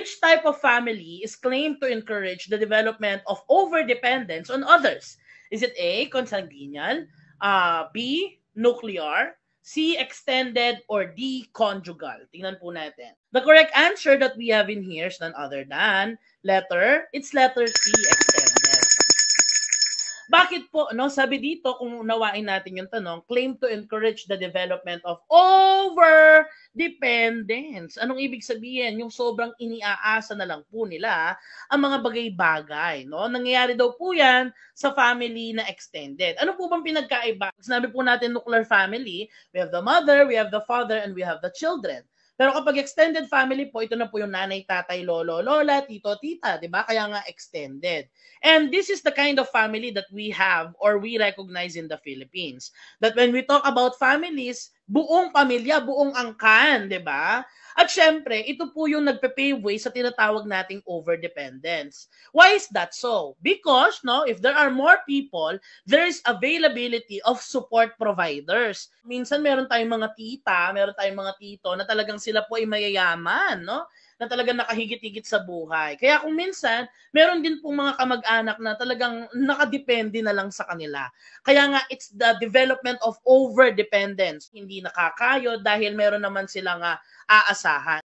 Which type of family is claimed to encourage the development of overdependence on others? Is it A, consanguineal, B, nuclear, C, extended, or D, conjugal? Tingnan po natin. The correct answer that we have in here is none other than it's letter C, extended. Bakit po, no? Sabi dito, kung unawain natin yung tanong, claim to encourage the development of over-dependence. Anong ibig sabihin? Yung sobrang iniaasa na lang po nila ang mga bagay-bagay, no? Nangyayari daw po yan sa family na extended. Ano po bang pinagkaiba? Sinabi po natin nuclear family, we have the mother, we have the father, and we have the children. Pero kapag extended family po, ito na po yung nanay, tatay, lolo, lola, tito, tita, di ba? Kaya nga extended. And this is the kind of family that we have or we recognize in the Philippines. That when we talk about families, buong pamilya, buong angkan, di ba? At syempre, ito po yung nagpe-pave way sa tinatawag nating overdependence. Why is that so? Because, no, if there are more people, there is availability of support providers. Minsan meron tayong mga tita, meron tayong mga tito na talagang sila po ay mayayaman, no? Na talagang nakahigit-higit sa buhay. Kaya kung minsan, meron din pong mga kamag-anak na talagang nakadepende na lang sa kanila. Kaya nga, it's the development of overdependence. Hindi nakakayo dahil meron naman silang aasahan.